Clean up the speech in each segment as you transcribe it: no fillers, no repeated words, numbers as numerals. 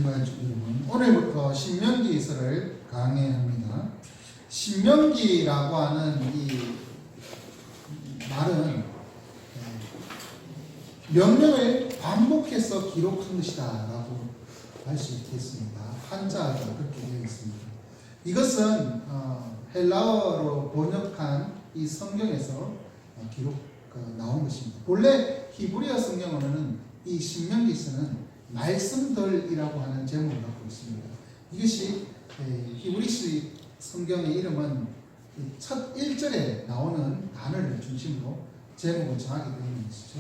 전가족 여러분, 오늘부터 신명기서를 강해합니다. 신명기라고 하는 이 말은 명령을 반복해서 기록한 것이다 라고 할 수 있겠습니다. 한자가 그렇게 되어 있습니다. 이것은 헬라어로 번역한 이 성경에서 나온 것입니다. 본래 히브리어 성경어는 이 신명기서는 말씀들이라고 하는 제목을 갖고 있습니다. 이것이 히브리시 성경의 이름은 첫 1절에 나오는 단어를 중심으로 제목을 정하게 되는 것이죠.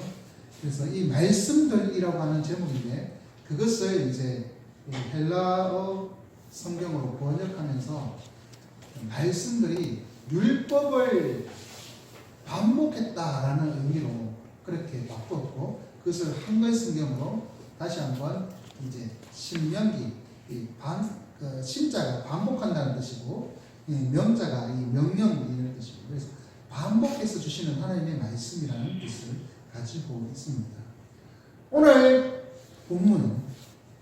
그래서 이 말씀들이라고 하는 제목인데 그것을 이제 헬라어 성경으로 번역하면서 말씀들이 율법을 반복했다라는 의미로 그렇게 바꾸었고 그것을 한글 성경으로 다시 한번 이제 신명기 신자가 반복한다는 뜻이고 명자가 이 명령이라는 뜻이고 그래서 반복해서 주시는 하나님의 말씀이라는 뜻을 가지고 있습니다. 오늘 본문은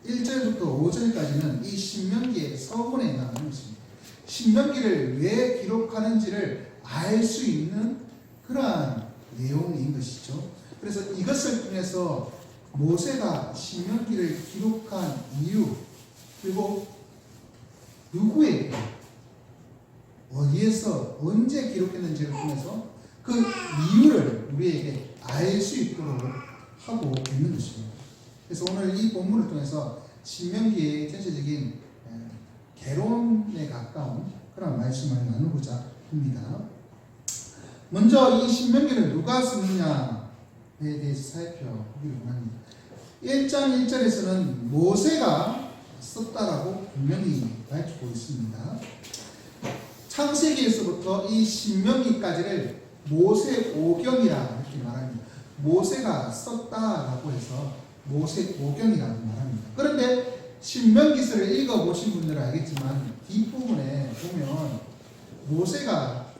1절부터 5절까지는 이 신명기의 서문에 해당하는 것입니다. 신명기를 왜 기록하는지를 알 수 있는 그러한 내용인 것이죠. 그래서 이것을 통해서 모세가 신명기를 기록한 이유 그리고 누구에게 어디에서 언제 기록했는지를 통해서 그 이유를 우리에게 알 수 있도록 하고 있는 것입니다. 그래서 오늘 이 본문을 통해서 신명기의 전체적인 개론에 가까운 그런 말씀을 나누고자 합니다. 먼저 이 신명기를 누가 썼느냐에 대해서 살펴보기를 원합니다. 1장 1절에서는 모세가 썼다라고 분명히 밝히고 있습니다. 창세기에서부터 이 신명기까지를 모세오경이라 이렇게 말합니다. 모세가 썼다라고 해서 모세오경이라고 말합니다. 그런데 신명기서를 읽어보신 분들은 알겠지만 뒷부분에 보면 모세가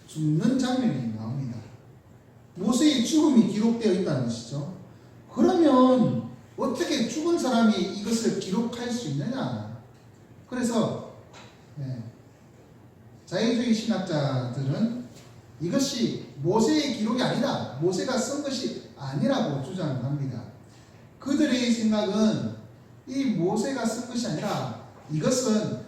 죽는 장면이 나옵니다. 모세의 죽음이 기록되어 있다는 것이죠. 그러면 어떻게 죽은 사람이 이것을 기록할 수 있느냐? 그래서 자유주의 신학자들은 이것이 모세의 기록이 아니다. 모세가 쓴 것이 아니라고 주장을 합니다. 그들의 생각은 이 모세가 쓴 것이 아니라 이것은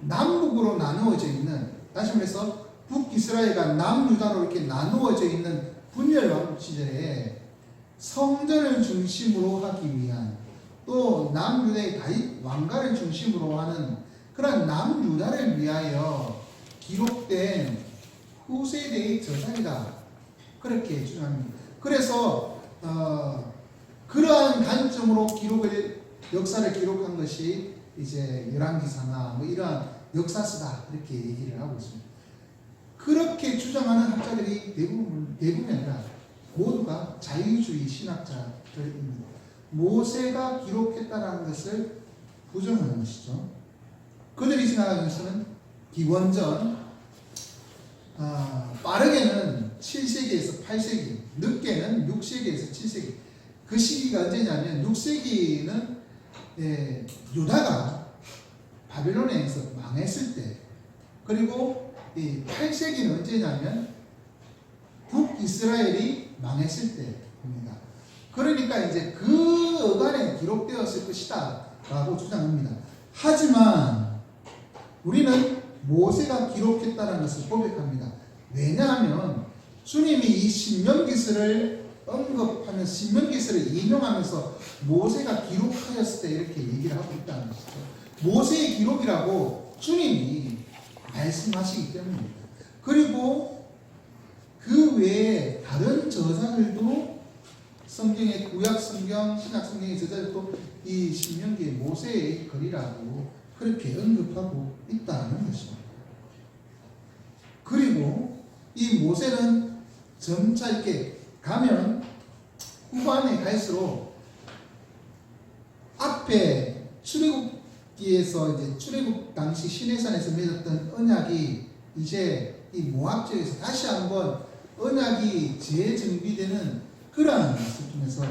남북으로 나누어져 있는, 다시 말해서 북이스라엘과 남유다로 이렇게 나누어져 있는 분열왕국 시절에 성전을 중심으로 하기 위한 또 남유다의 다윗 왕가를 중심으로 하는 그런 남유다를 위하여 기록된 후세대의 저작이다. 그렇게 주장합니다. 그래서 그러한 관점으로 역사를 기록한 것이 이제 열왕기사나 뭐 이러한 역사서다 이렇게 얘기를 하고 있습니다. 그렇게 주장하는 학자들이 대부분이 아니라 모두가 자유주의 신학자들입니다. 모세가 기록했다라는 것을 부정하는 것이죠. 그들이 생각하는 것은 기원전 빠르게는 7세기에서 8세기, 늦게는 6세기에서 7세기. 그 시기가 언제냐면 6세기는 유다가 바벨론에서 망했을 때, 그리고 8세기는 언제냐면 북이스라엘이 망했을 때입니다. 그러니까 이제 그 어간에 기록되었을 것이다 라고 주장합니다. 하지만 우리는 모세가 기록했다는 것을 고백합니다. 왜냐하면 주님이 이 신명기서를 언급하면서 신명기서를 인용하면서 모세가 기록하였을 때 이렇게 얘기를 하고 있다는 것이죠. 모세의 기록이라고 주님이 말씀하시기 때문입니다. 그리고 그 외에 다른 저자들도 성경의 구약 성경, 신약 성경의 저자들도 이 신명기의 모세의 글이라고 그렇게 언급하고 있다는 것입니다. 그리고 이 모세는 점차 이렇게 가면 후반에 갈수록 앞에 출애굽기에서 이제 출애굽 당시 시내산에서 맺었던 언약이 이제 이 모압 지역에서 다시 한번 언약이 재정비되는 그러한 것을 통해서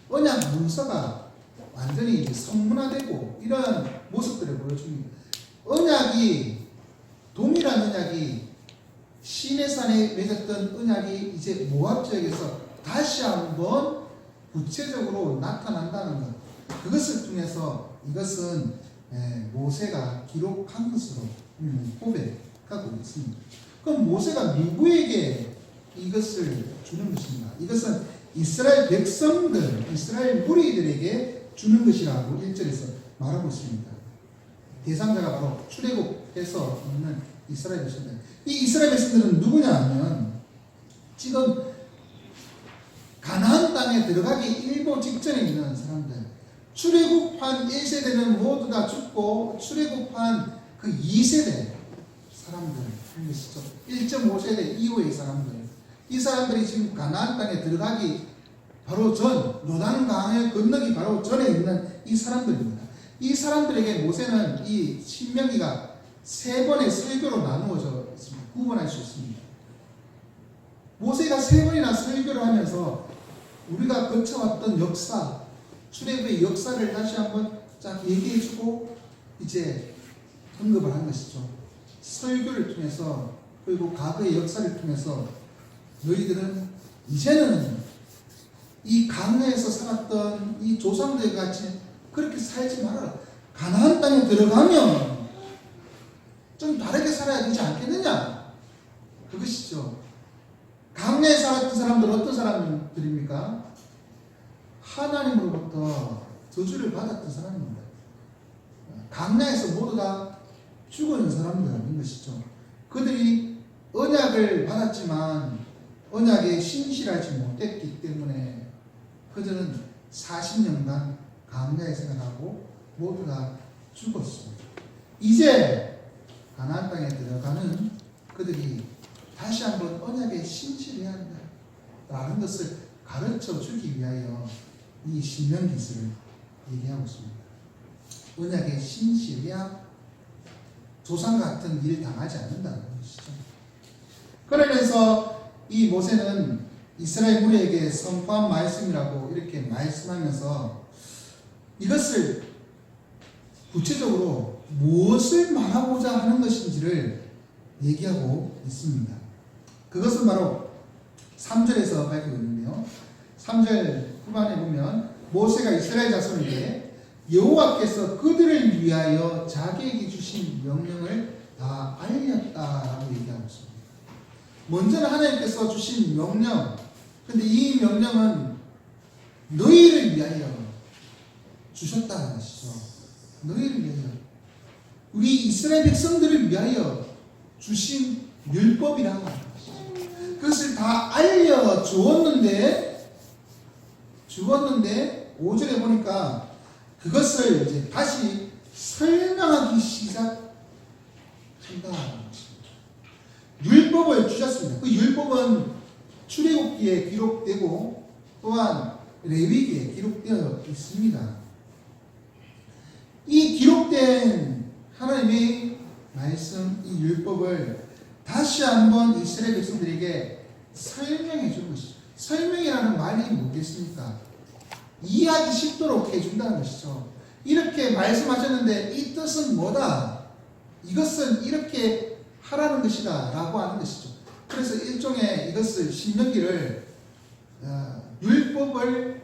언약 문서가 완전히 이제 성문화되고 이런 모습들을 보여줍니다. 언약이, 동일한 언약이 시내산에 맺었던 언약이 이제 모압 지역에서 다시 한번 구체적으로 나타난다는 것. 그것을 통해서 이것은 모세가 기록한 것으로 고백하고 있습니다. 그럼 모세가 누구에게 이것을 주는 것인가? 이것은 이스라엘 백성들, 이스라엘 무리들에게 주는 것이라고 1절에서 말하고 있습니다. 대상자가 바로 출애굽해서 있는 이스라엘 백성들. 이 이스라엘 백성들은 누구냐 하면 지금 가나안 땅에 들어가기 일보 직전에 있는 사람들, 출애굽한 1세대는 모두 다 죽고 출애굽한 그 2세대 사람들 한 것이죠. 1.5세대 이후의 사람들. 이 사람들이 지금 가나안 땅에 들어가기 바로 전, 요단강을 건너기 바로 전에 있는 이 사람들입니다. 이 사람들에게 모세는 이 신명기가 3번의 설교로 나누어져 있습니다. 구분할 수 있습니다. 모세가 3번이나 설교를 하면서 우리가 거쳐왔던 역사, 출애굽의 역사를 다시 한번 쫙 얘기해주고 이제 언급을 한 것이죠. 설교를 통해서, 그리고 과거의 역사를 통해서 너희들은 이제는 이 강야에서 살았던 이 조상들 같이 그렇게 살지 말아라. 가나안 땅에 들어가면 좀 다르게 살아야 되지 않겠느냐? 그것이죠. 강야에 살았던 사람들은 어떤 사람들입니까? 하나님으로부터 저주를 받았던 사람입니다. 강야에서 모두 다 죽은 사람들인 것이죠. 그들이 언약을 받았지만 언약에 신실하지 못했기 때문에 그들은 40년간 강야에 생활하고 모두 다 죽었습니다. 이제 가나안 땅에 들어가는 그들이 다시 한번 언약에 신실해야 한다라는 것을 가르쳐 주기 위하여 이 신명기서를 얘기하고 있습니다. 언약에 신실해야 조상 같은 일 당하지 않는다는 것이죠. 그러면서 이 모세는 이스라엘 무리에게 선포한 말씀이라고 이렇게 말씀하면서 이것을 구체적으로 무엇을 말하고자 하는 것인지를 얘기하고 있습니다. 그것은 바로 3절에서 밝히고 있는데요. 3절 후반에 보면 모세가 이스라엘 자손에게 여호와께서 그들을 위하여 자기에게 주신 명령을 다 알렸다라고 얘기하고 있습니다. 먼저는 하나님께서 주신 명령, 근데 이 명령은 너희를 위하여 주셨다는 것이죠. 너희를 위하여, 우리 이스라엘 백성들을 위하여 주신 율법이라는 것이죠. 그것을 다 알려주었는데 5절에 보니까 그것을 이제 다시 설명하기 시작한다. 율법을 주셨습니다. 그 율법은 출애굽기에 기록되고 또한 레위기에 기록되어 있습니다. 이 기록된 하나님의 말씀, 이 율법을 다시 한번 이스라엘 백성들에게 설명해 주는 것이죠. 설명이라는 말이 뭐겠습니까? 이해하기 쉽도록 해준다는 것이죠. 이렇게 말씀하셨는데 이 뜻은 뭐다? 이것은 이렇게 하라는 것이다 라고 하는 것이죠. 그래서 일종의 이것을 신명기를 율법을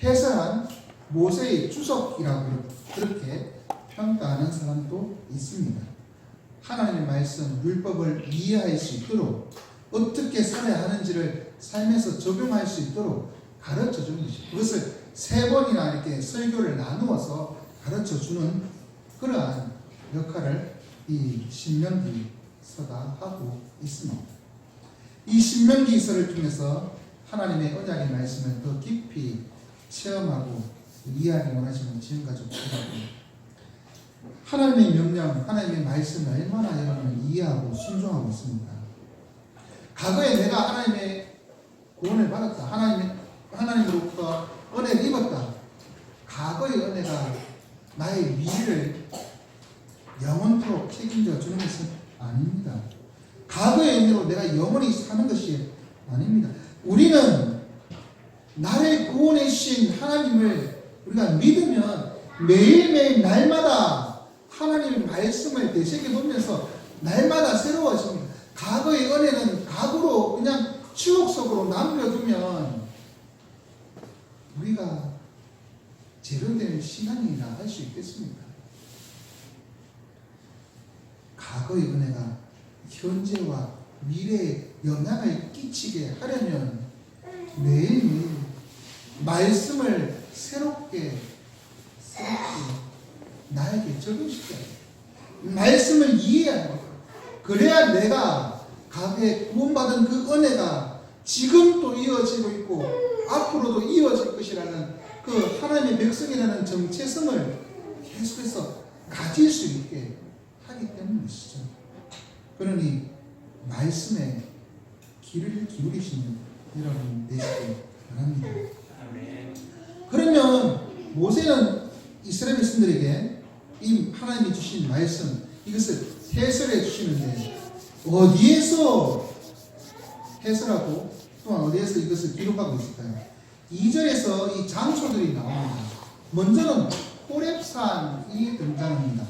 해설한 모세의 주석이라고 그렇게 평가하는 사람도 있습니다. 하나님의 말씀, 율법을 이해할 수 있도록 어떻게 살아야 하는지를 삶에서 적용할 수 있도록 가르쳐 주는 것이죠. 그것을 3번이나 이렇게 설교를 나누어서 가르쳐 주는 그러한 역할을 이 신명기서가 하고 있습니다. 이 신명기서를 통해서 하나님의 언약의 말씀을 더 깊이 체험하고 이해하기 원하시는 지금까지 부탁드립니다. 하나님의 명령, 하나님의 말씀을 얼마나 여러분은 이해하고 순종하고 있습니까? 과거에 내가 하나님의 구원을 받았다. 하나님으로부터 은혜를 입었다. 과거의 은혜가 나의 미래를 영원토록 책임져 주는 것은 아닙니다. 과거의 은혜로 내가 영원히 사는 것이 아닙니다. 우리는 나를 구원해 주신 하나님을 우리가 믿으면 매일매일 날마다 하나님의 말씀을 되새겨보면서 날마다 새로워집니다. 과거의 은혜는 과거로 그냥 추억 속으로 남겨두면 우리가 제대로된 신앙이라 할 수 있겠습니까? 과거의 은혜가 현재와 미래에 영향을 끼치게 하려면 매일매일 말씀을 새롭게 나에게 적용시켜야 돼. 말씀을 이해해야 돼. 그래야 내가 과거에 구원받은 그 은혜가 지금 또 이어지고 있고 앞으로도 이어질 것이라는 그 하나님의 백성이라는 정체성을 계속해서 가질 수 있게 하기 때문이시죠. 그러니 말씀에 귀를 기울이시는 여러분 되시길 바랍니다. 그러면 모세는 이스라엘 백성들에게 이 하나님이 주신 말씀 이것을 해설해 주시는데 어디에서 해설하고 또한 어디에서 이것을 기록하고 있을까요? 2절에서 이 장소들이 나옵니다. 먼저는 호렙산이 등장합니다.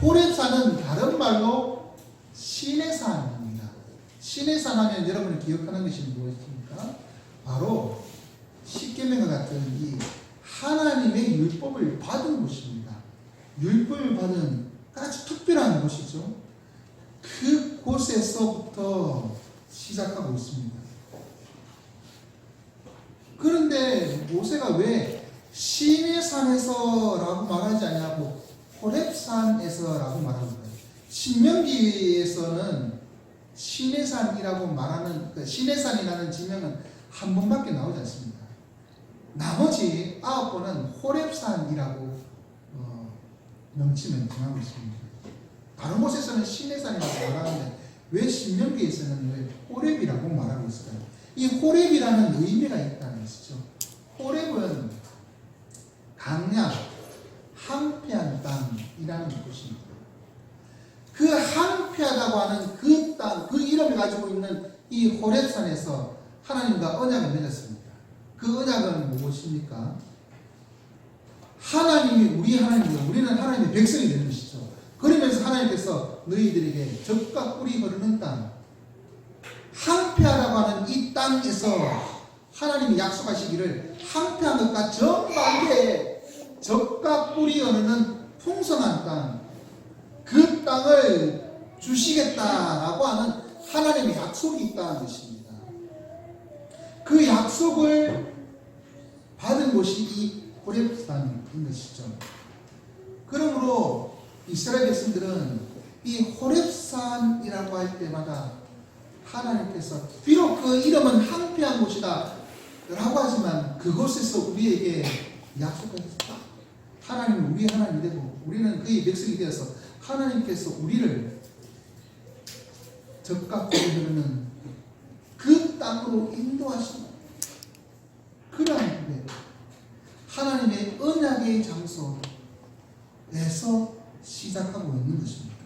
호렙산은 다른 말로 신의 산입니다. 신의 산 하면 여러분이 기억하는 것이 무엇입니까? 바로 십계명과 같은 이 하나님의 율법을 받은 곳입니다. 율법을 받은 아주 특별한 곳이죠. 그 곳에서부터 시작하고 있습니다. 그런데 모세가 왜 신의 산에서라고 말하지 않냐고 호렙산에서라고 말하는 거예요. 신명기에서는 신의 산이라고 말하는 신의 산이라는 지명은 한 번밖에 나오지 않습니다. 나머지 9번은 호렙산이라고 명칭을 정하고 있습니다. 다른 곳에서는 신의 산이라고 말하는데 왜 신명기에서는 왜 호렙이라고 말하고 있을까요? 이 호렙이라는 의미가 있다는 것이죠. 호렙은 강약, 항폐한 땅이라는 것입니다. 그 항폐하다고 하는 그 땅, 그 이름을 가지고 있는 이 호렙산에서 하나님과 언약을 맺었습니다. 그 언약은 무엇입니까? 하나님이 우리 하나님이고 우리는 하나님의 백성이 되는 것이죠. 그러면서 하나님께서 너희들에게 젖과 꿀이 흐르는 땅, 항폐하다고 하는 이 땅에서 하나님이 약속하시기를 항폐한 것과 정반대의 젖과 꿀이 흐르는 풍성한 땅, 그 땅을 주시겠다라고 하는 하나님의 약속이 있다는 것입니다. 그 약속을 받은 곳이 이 호렙산인 것이죠. 그러므로 이스라엘 백성들은 이 호렙산이라고 할 때마다 하나님께서 비록 그 이름은 항폐한 곳이다 라고 하지만 그곳에서 우리에게 약속하셨다. 하나님은 우리 하나님이 되고 우리는 그의 백성이 되어서 하나님께서 우리를 젖과 꿀이 흐르는 그 땅으로 인도하신다. 그러한 하나님의 언약의 장소에서 시작하고 있는 것입니다.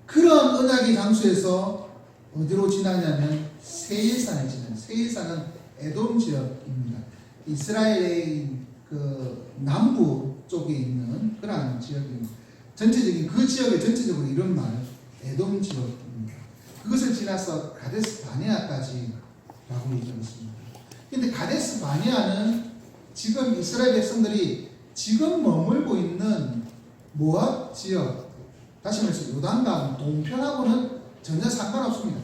그런 언약의 장소에서 어디로 지나냐면 세일산에 지나요. 세일산은 에돔 지역입니다. 이스라엘의 그 남부 쪽에 있는 그러한 지역입니다. 전체적인 그 지역의 전체적으로 이런 말 에돔 지역입니다. 그것을 지나서 가데스 바네아까지 라고 얘기하고 있습니다. 근데 가데스 바네아는 지금 이스라엘 백성들이 지금 머물고 있는 모압 지역, 다시 말해서 요단강 동편하고는 전혀 상관없습니다.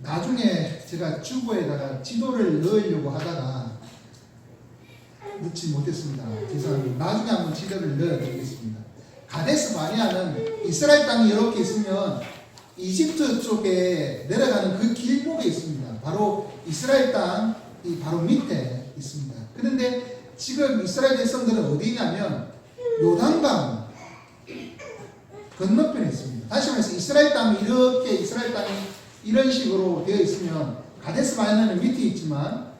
나중에 제가 주보에다가 지도를 넣으려고 하다가 넣지 못했습니다. 죄송합니다. 나중에 한번 지도를 넣어드리겠습니다. 가데스 바네아는 이스라엘 땅이 이렇게 있으면 이집트 쪽에 내려가는 그 길목에 있습니다. 바로 이스라엘 땅이 바로 밑에 있습니다. 그런데 지금 이스라엘 백성들은 어디 있냐면 요단강 건너편에 있습니다. 다시 말해서 이스라엘 땅이 이렇게 이스라엘 땅이 이런 식으로 되어 있으면 가데스 바네아는 밑에 있지만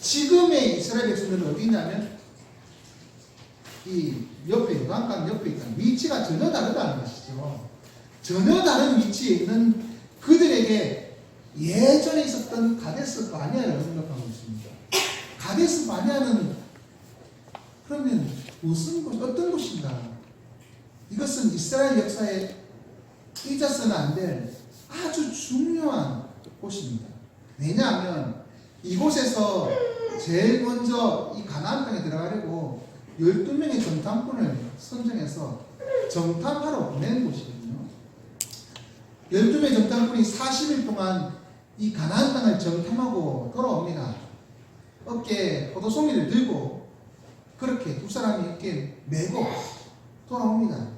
지금의 이스라엘 백성들은 어디 있냐면 이 옆에 요단강 옆에 있다는 위치가 전혀 다르다는 것이죠. 전혀 다른 위치에 있는 그들에게 예전에 있었던 가데스 바네아를 언급하고 있습니다. 가데스 바네아는 그러면 무슨 곳, 어떤 곳인가? 이것은 이스라엘 역사에 잊어서는 안 될 아주 중요한 곳입니다. 왜냐하면 이곳에서 제일 먼저 이 가나안 땅에 들어가려고 12명의 정탐꾼을 선정해서 정탐하러 보낸 곳이거든요. 12명의 정탐꾼이 40일 동안 이 가나안 땅을 정탐하고 돌아옵니다. 어깨에 포도송이를 들고 그렇게 두 사람이 이렇게 메고 돌아옵니다.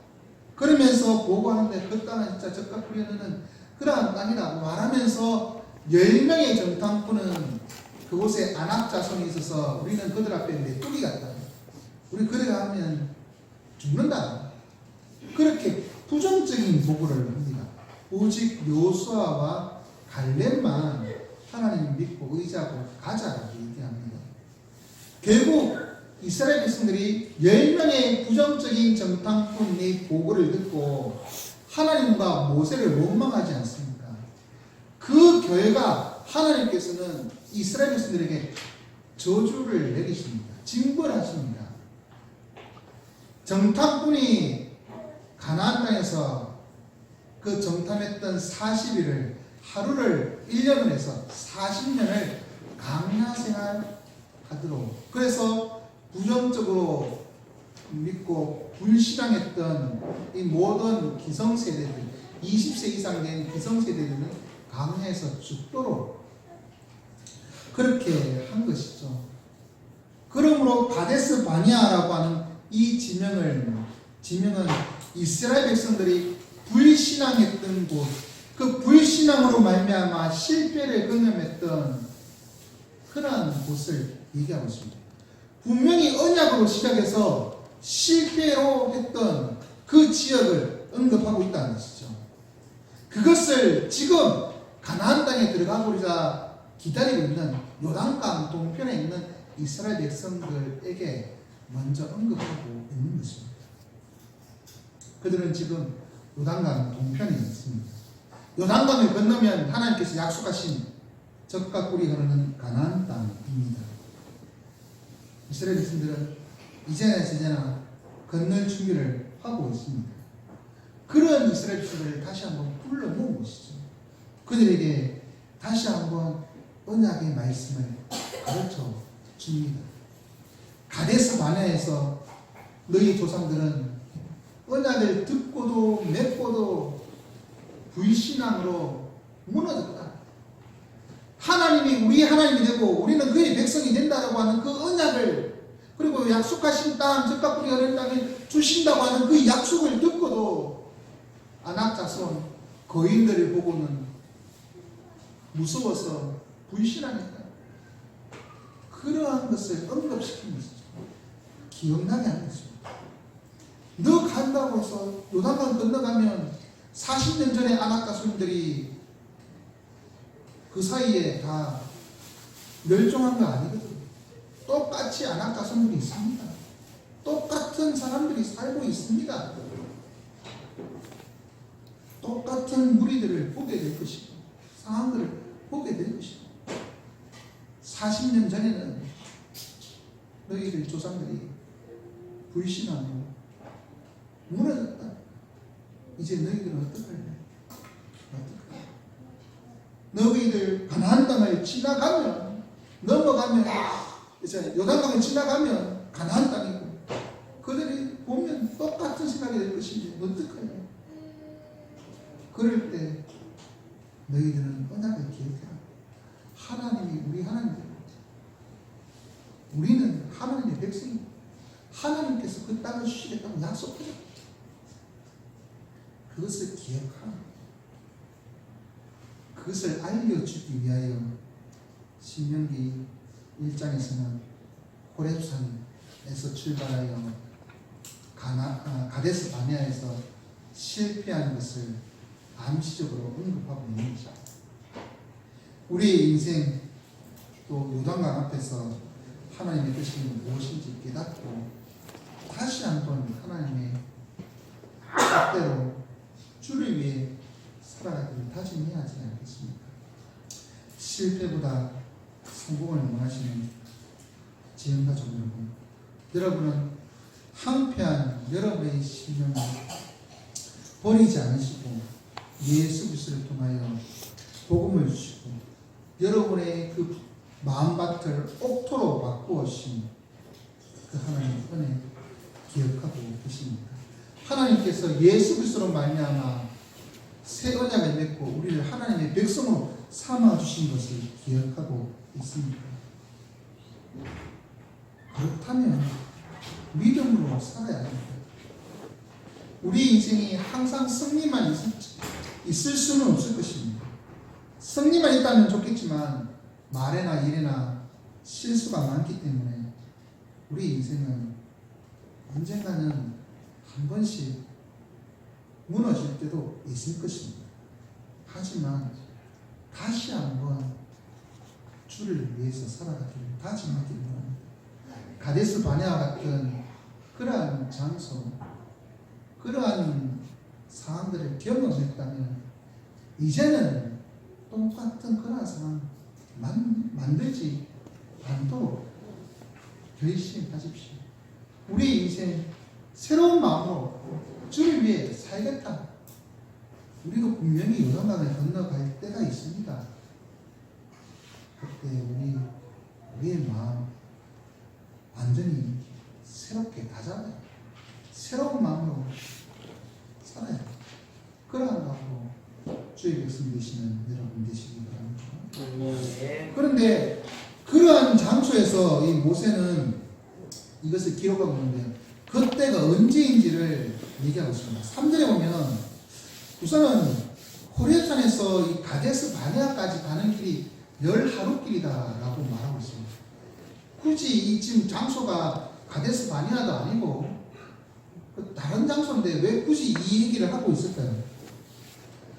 그러면서 보고하는데 그 땅은 진짜 적과 뿌리는 그러한 땅이라고 말하면서 10명의 정탐꾼은 그곳에 안악 자손이 있어서 우리는 그들 앞에 메뚜기 같다. 우리 그래 가면 죽는다. 그렇게 부정적인 보고를 합니다. 오직 요수아와 갈렙만 하나님을 믿고 의지하고 가자라고 얘기합니다. 결국 이스라엘 백성들이 10명의 부정적인 정탐꾼의 보고를 듣고 하나님과 모세를 원망하지 않습니까? 그 결과 하나님께서는 이스라엘 백성들에게 저주를 내리십니다. 징벌하십니다. 정탐꾼이 가나안 땅에서 그 정탐했던 40일을 하루를 1년을 해서 40년을 강야 생활하도록, 그래서 부정적으로 믿고 불신앙했던 이 모든 기성세대들, 20세 이상 된 기성세대들은 강야에서 죽도록 그렇게 한 것이죠. 그러므로 가데스 바니아라고 하는 이 지명은 이스라엘 백성들이 불신앙했던 곳, 그 불신앙으로 말미암아 실패를 경험했던 그러한 곳을 얘기하고 있습니다. 분명히 언약으로 시작해서 실패로 했던 그 지역을 언급하고 있다는 것이죠. 그것을 지금 가나안 땅에 들어가 보자 기다리고 있는 요단강 동편에 있는 이스라엘 백성들에게 먼저 언급하고 있는 것입니다. 그들은 지금 요단강 동편에 있습니다. 요단강을 건너면 하나님께서 약속하신 젖과 꿀이 흐르는 가나안 땅입니다. 이스라엘 백성들은 이제나 저제나 건널 준비를 하고 있습니다. 그런 이스라엘 백성들을 다시 한번 불러 모은 것이죠. 그들에게 다시 한번 언약의 말씀을 가르쳐 줍니다. 가데스 바네아에서 너희 조상들은 언약을 듣고도 맺고도 불신앙으로 무너졌다. 하나님이 우리 하나님이 되고 우리는 그의 백성이 된다라고 하는 그 언약을, 그리고 약속하신 땅, 젖과 꿀이 흐르는 땅을 주신다고 하는 그 약속을 듣고도 안악 자손 거인들을 보고는 무서워서 불신앙했다. 그러한 것을 언급시킨 것이죠. 기억나게 하는 것입니다. 너 간다고 해서 요단강 건너가면 40년 전에 안악 자손들이 그 사이에 다 멸종한 거 아니거든. 똑같이 안악 자손들이 있습니다. 똑같은 사람들이 살고 있습니다. 똑같은 무리들을 보게 될 것이고 상황들을 보게 될 것이고 40년 전에는 너희들 조상들이 불신하고 무너졌다. 이제 너희들은 어떡할래? 너희들 가나안 땅을 지나가면, 넘어가면, 이제 요단강을 지나가면 가나안 땅이고 그들이 보면 똑같은 생각이 될 것인데 어떡할래? 그럴 때 너희들은 언약을 기억해라. 하나님이 우리 하나님이고 우리는 하나님의 백성이고 하나님께서 그 땅을 주시겠다고 약속하셨다. 그것을 기억하라. 그것을 알려주기 위하여 신명기 1장에서는 호렙산에서 출발하여 가데스 바네아에서 실패한 것을 암시적으로 언급하고 있는 것입니다. 우리의 인생 또 요단강 앞에서 하나님의 뜻이 무엇인지 깨닫고 다시 한번 하나님의 뜻대로 주를 위해 살아가기를 다짐해야 하지 않겠습니까? 실패보다 성공을 원하시는 지연가족 여러분, 여러분은 한편 여러분의 신념을 버리지 않으시고 예수 그리스도를 통하여 복음을 주시고 여러분의 그 마음밭을 옥토로 바꾸어신 그 하나님의 은혜 기억하고 계십니다. 하나님께서 예수 그리스도로 말미암아 새 언약을 맺고 우리를 하나님의 백성으로 삼아 주신 것을 기억하고 있습니다. 그렇다면 믿음으로 살아야 합니다. 우리 인생이 항상 승리만 있을 수는 없을 것입니다. 승리만 있다면 좋겠지만 말에나 일에나 실수가 많기 때문에 우리 인생은 언젠가는 한 번씩 무너질 때도 있을 것입니다. 하지만 다시 한번 주를 위해서 살아가기를 다짐하기를 바랍니다. 가데스 바네아 같은 그러한 장소, 그러한 상황들을 경험했다면 이제는 똑같은 그러한 상황 만들지 않도록 결심하십시오. 우리 인생 새로운 마음으로 주를 위해 살겠다. 우리도 분명히 요단강을 건너갈 때가 있습니다. 그때 우리의 마음 완전히 새롭게 다잡아요. 새로운 마음으로 살아요. 그러한 마음으로 주의 백성 되시는 여러분 되시기 바랍니다. 그런데 그러한 장소에서 이 모세는 이것을 기록하고 있는데 그때가 언제인지를 얘기하고 있습니다. 3절에 보면 우선은 호렙산에서 이 가데스 바네아까지 가는 길이 10하루길이다라고 말하고 있습니다. 굳이 이 지금 장소가 가데스 바네아도 아니고 다른 장소인데 왜 굳이 이 얘기를 하고 있을까요?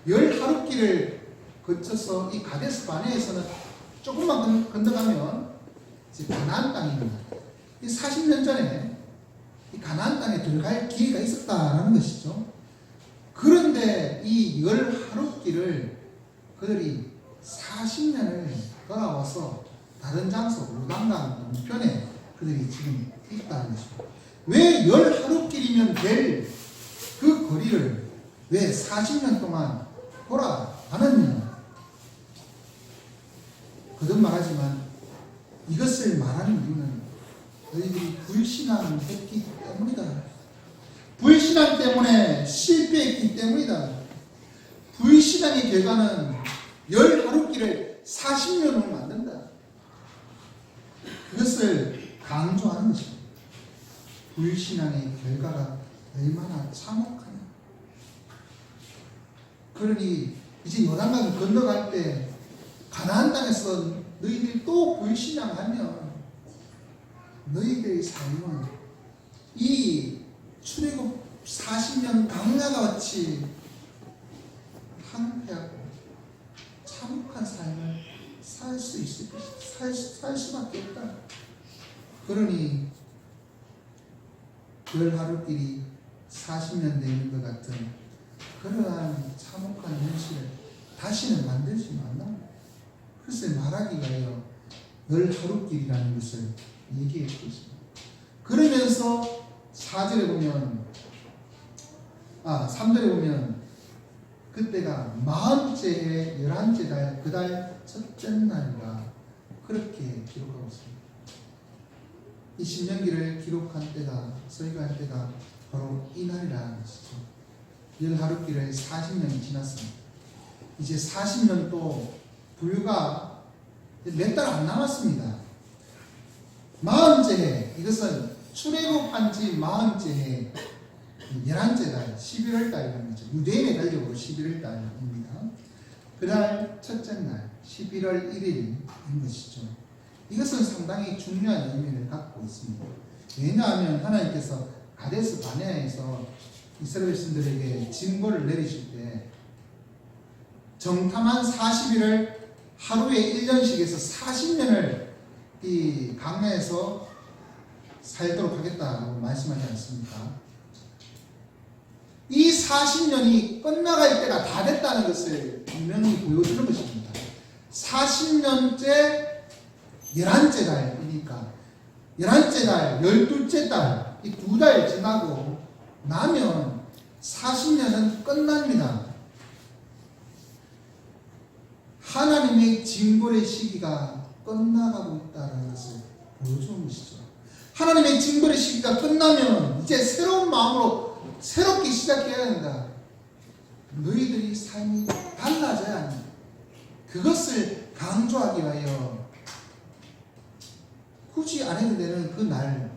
10하루길을 거쳐서 이 가데스 바네아에서는 조금만 건너가면 이제 가나안 땅입니다. 이 40년 전에 이 가나안 땅에 들어갈 기회가 있었다라는 것이죠. 그런데 이 10하루길을 그들이 40년을 돌아와서 다른 장소 요단강 동편에 그들이 지금 있다는 것입니다. 왜 10하루길이면 될 그 거리를 왜 40년 동안 돌아가느냐? 거듭말하지만 이것을 말하는 이유는 너희들이 불신앙했기 때문이다. 불신앙 때문에 실패했기 때문이다. 불신앙의 결과는 10하루길을 40년으로 만든다. 그것을 강조하는 것입니다. 불신앙의 결과가 얼마나 참혹하냐. 그러니 이제 요단강을 건너갈 때 가나안 땅에서 너희들이 또 불신앙하면 너희들의 삶은 이 출애굽 40년 강야가 같이 황폐하고 참혹한 삶을 살 수 있을 것이다. 살 수밖에 없다. 그러니 10하루길이 40년 되는 것 같은 그러한 참혹한 현실을 다시는 만들지 말라. 그래서 말하기가요 10하루길이라는 것을 얘기했고 있습니다. 그러면서 4절에 보면 3절에 보면 그때가 40째 해 11째 달 그달 첫째 날이라 그렇게 기록하고 있습니다. 이 신명기를 기록한 때가 서기할 때가 바로 이 날이라는 것이죠. 10하루길을 40년이 지났습니다. 이제 40년도 불과 몇 달 안 남았습니다. 40째 해, 이것은 출애굽한 지 40째 해 11째 달 11월 달이라는 거죠. 유대인의 달력으로 11월 달입니다. 그날 첫째 날 11월 1일인 것이죠. 이것은 상당히 중요한 의미를 갖고 있습니다. 왜냐하면 하나님께서 가데스 바네아에서 이스라엘 백성들에게 징벌을 내리실 때 정탐한 40일을 하루에 1년씩 해서 40년을 이 강야에서 살도록 하겠다고 말씀하지 않습니까? 이 40년이 끝나갈 때가 다 됐다는 것을 분명히 보여주는 것입니다. 40년째 11째 달이니까 11째 달, 12째 달, 이 2달 지나고 나면 40년은 끝납니다. 하나님의 징벌의 시기가 끝나가고 있다는 것을 보여주는 것이죠. 하나님의 징벌의 시기가 끝나면 이제 새로운 마음으로 새롭게 시작해야 한다. 너희들이 삶이 달라져야 합니다. 그것을 강조하기 위하여 굳이 안 해도 되는 그 날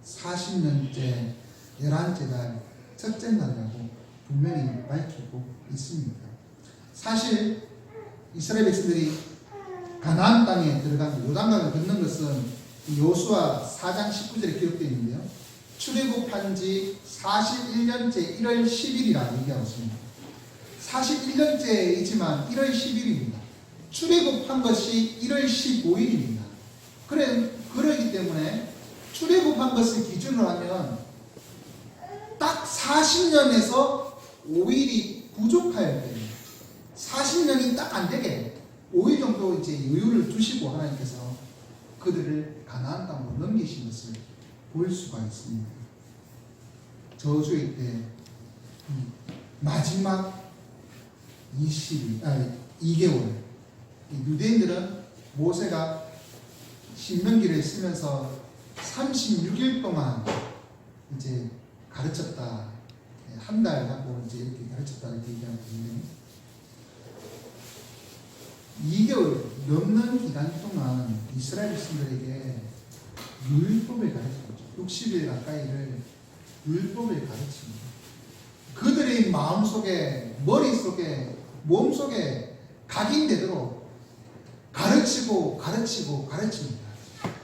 40년째 11째 달 첫째 날이라고 분명히 밝히고 있습니다. 사실 이스라엘 백성들이 가나안 땅에 들어간 요단강을 건넌 것은 여호수아 4장 19절에 기록되어 있는데요. 출애굽한 지 41년째 1월 10일이라 얘기하고 있습니다. 41년째이지만 1월 10일입니다. 출애굽한 것이 1월 15일입니다. 그러기 때문에 출애굽한 것을 기준으로 하면 딱 40년에서 5일이 부족할 때입니다. 40년이 딱 안 되게 5일 정도 이제 여유를 두시고 하나님께서 그들을 가나안 땅으로 넘기신 것을 볼 수가 있습니다. 저주의 때 마지막 2개월 유대인들은 모세가 신명기를 쓰면서 36일 동안 이제 가르쳤다. 한 달 하고 이제 이렇게 가르쳤다 이렇게 얘기하고 있는데 2개월 넘는 기간 동안 이스라엘 백성들에게 율법을 가르쳤죠. 60일 가까이를 율법을 가르칩니다. 그들의 마음속에, 머릿속에, 몸속에 각인되도록 가르칩니다.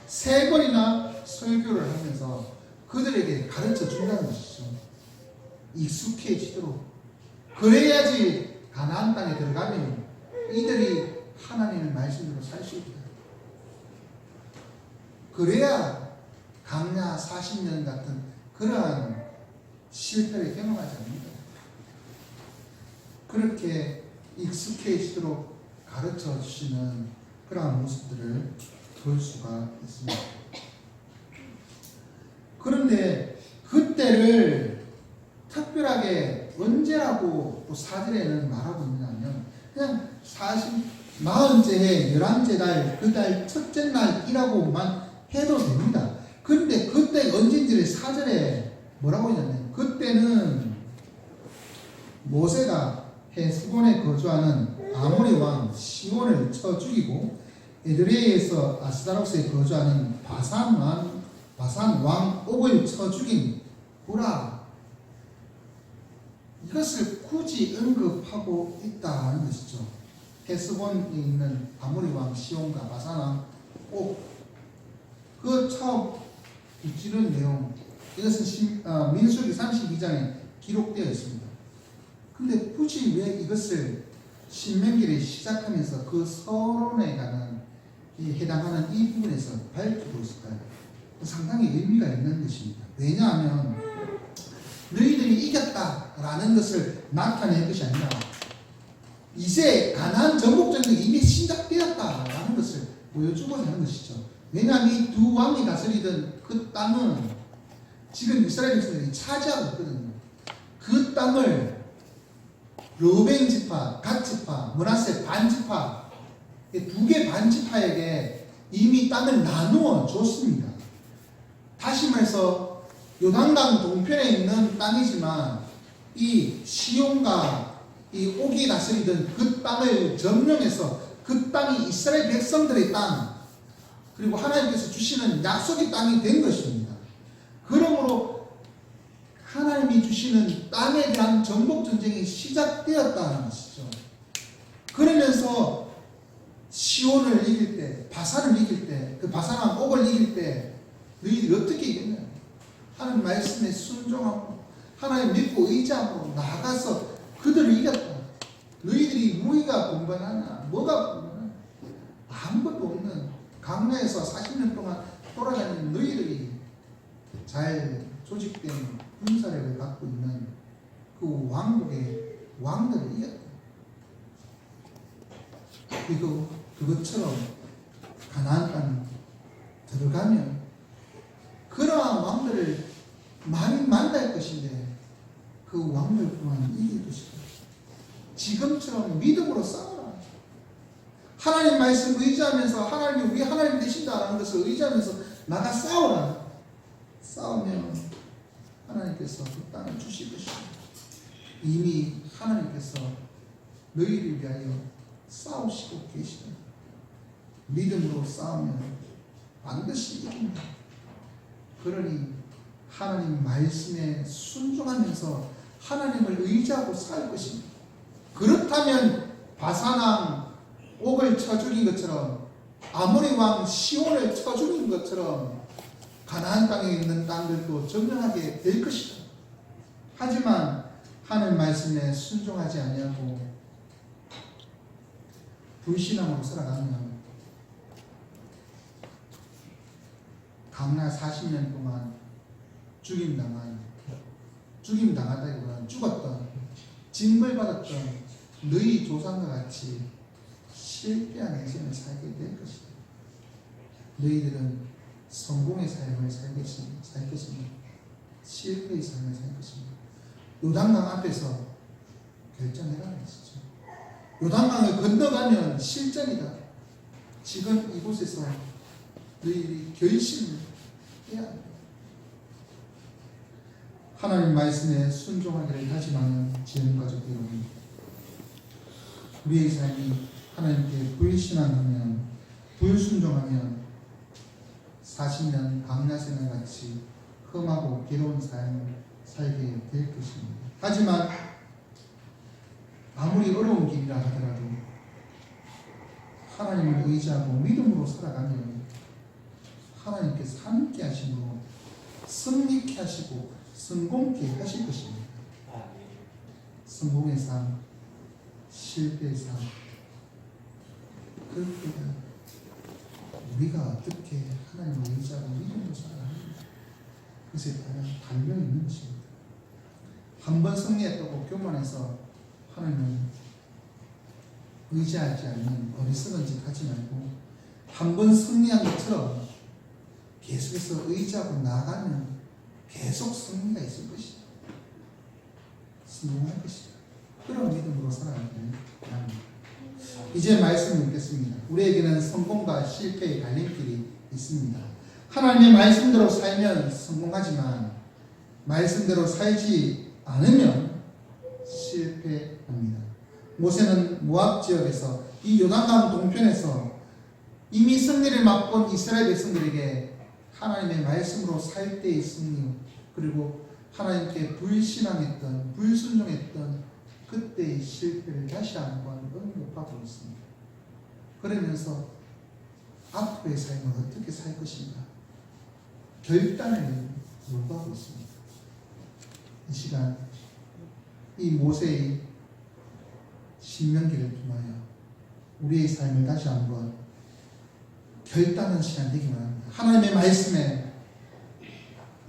3번이나 설교를 하면서 그들에게 가르쳐 준다는 것이죠. 익숙해지도록. 그래야지 가나안 땅에 들어가면 이들이 하나님의 말씀대로 살 수 있다. 그래야 강야 40년 같은 그러한 실패를 경험하지 않는다. 그렇게 익숙해지도록 가르쳐 주시는 그러한 모습들을 볼 수가 있습니다. 그런데 그때를 특별하게 언제라고 또 사절에는 말하고 있느냐면 그냥 40째 11째 달 그 달 첫째 날이라고만 해도 됩니다. 그런데 그때 언제인지를 사절에 뭐라고 했냐면 그때는 모세가 헤스본에 거주하는 아모리 왕 시온을 쳐 죽이고 에드레이에서 아스타로스에 거주하는 바산 왕 옥을 쳐 죽인 후라. 이것을 굳이 언급하고 있다는 것이죠. 헤스본에 있는 아모리 왕 시온과 바산 왕 옥, 그 처음 붙이는 내용, 이것은 민수기 32장에 기록되어 있습니다. 근데 굳이 왜 이것을 신명기를 시작하면서 그 서론에 관한 해당하는 이 부분에서 밝히고 있을까요? 상당히 의미가 있는 것입니다. 왜냐하면 너희들이 이겼다라는 것을 나타낸 것이 아니라 이제 가나안 정복 전쟁이 이미 시작되었다라는 것을 보여주고자 하는 것이죠. 왜냐하면 이 두 왕이 다스리던 그 땅은 지금 이스라엘 백성들이 차지하고 있거든요. 그 땅을 르우벤 지파, 갓 지파, 므낫세 반 지파, 2개 반 지파에게 이미 땅을 나누어 줬습니다. 다시 말해서 요단강 동편에 있는 땅이지만 이 시온과 이 옥이 다스리던 그 땅을 점령해서 그 땅이 이스라엘 백성들의 땅, 그리고 하나님께서 주시는 약속의 땅이 된 것입니다. 그러므로 하나님이 주시는 땅에 대한 정복 전쟁이 시작되었다는 것이죠. 그러면서 시온을 이길 때, 바산을 이길 때, 그 바산왕 옥을 이길 때 너희들이 어떻게 이겼냐? 하나님 말씀에 순종하고 하나님 믿고 의지하고 나아가서 그들을 이겼다. 너희들이 무기가 분분하냐? 뭐가 분분하냐? 아무것도 없는 강야에서 40년 동안 돌아다니는 너희들이 잘 조직된 군사력을 갖고 있는 그 왕국의 왕들을 이겼다. 그리고 그것처럼 가나안 땅 들어가면 그러한 왕들을 많이 만날 것인데 그 왕들 또한 이길 것이다. 지금처럼 믿음으로 싸워라. 하나님 말씀 의지하면서 하나님이 우리 하나님 되신다라는 것을 의지하면서 나가 싸워라. 싸우면 하나님께서 그 땅을 주실 것이다. 이미 하나님께서 너희를 위하여 싸우시고 계시다. 믿음으로 싸우면 반드시 이깁니다. 그러니 하나님 말씀에 순종하면서 하나님을 의지하고 살 것입니다. 그렇다면 바산왕 옥을 쳐 죽인 것처럼 아모리 왕 시온을 쳐 죽인 것처럼 가나안 땅에 있는 땅들도 점령하게 될 것이다. 하지만 하나님 말씀에 순종하지 아니하고 불신앙으로 살아가면 강나 40년 동안 죽임당하다기보다는 죽었던 징벌받았던 너희 조상과 같이 실패한 인생을 살게 될 것이다. 너희들은 성공의 삶을 살 것입니다. 실패의 삶을 살 것입니다. 요단강 앞에서 결정해라는 것이죠. 요단강을 건너가면 실전이다. 지금 이곳에서 너희들이 결심을 해야 합니다. 하나님 말씀에 순종하기를 다짐하는 지은가족 여러분, 우리의 삶이 하나님께 불신앙하면 불순종하면 40년 광야생활 같이 험하고 괴로운 삶을 살게 될 것입니다. 하지만 아무리 어려운 길이라 하더라도 하나님을 의지하고 믿음으로 살아가면 하나님께서 함께 하심으로 승리케 하시고 성공케 하실 것입니다. 성공의 삶, 실패의 삶, 그때가 우리가 어떻게 하나님을 의지하고 믿음으로 살아가는가, 그것에 따라 달려 있는 것입니다. 한 번 승리했다고 교만해서 하나님을 의지하지 않는 어리석은 짓 하지 말고 한 번 승리한 것처럼 계속해서 의지하고 나가면 계속 승리가 있을 것이다. 성공할 것이다. 그런 믿음으로 살아가기를 바랍니다. 이제 말씀을 읽겠습니다. 우리에게는 성공과 실패의 갈림길이 있습니다. 하나님의 말씀대로 살면 성공하지만 말씀대로 살지 않으면 실패합니다. 모세는 모압 지역에서 이 요단강 동편에서 이미 승리를 맛본 이스라엘 백성들에게 하나님의 말씀으로 살 때의 승리, 그리고 하나님께 불신앙했던 불순종했던 그때의 실패를 다시 한번 언급하고 있습니다. 그러면서 앞으로의 삶을 어떻게 살 것인가 결단을 요구하고 있습니다. 이 시간 이 모세의 신명기를 통하여 우리의 삶을 다시 한번 결단하는 시간 되기 바랍니다. 하나님의 말씀에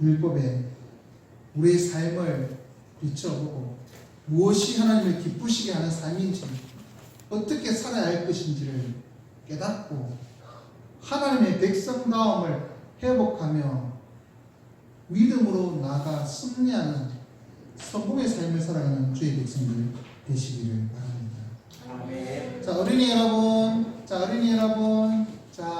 율법에 우리의 삶을 비춰보고 무엇이 하나님을 기쁘시게 하는 삶인지 어떻게 살아야 할 것인지를 깨닫고 하나님의 백성다움을 회복하며 믿음으로 나아가 승리하는 성공의 삶을 살아가는 주의 백성들 되시기를 바랍니다. 아멘. 자, 어린이 여러분, 자,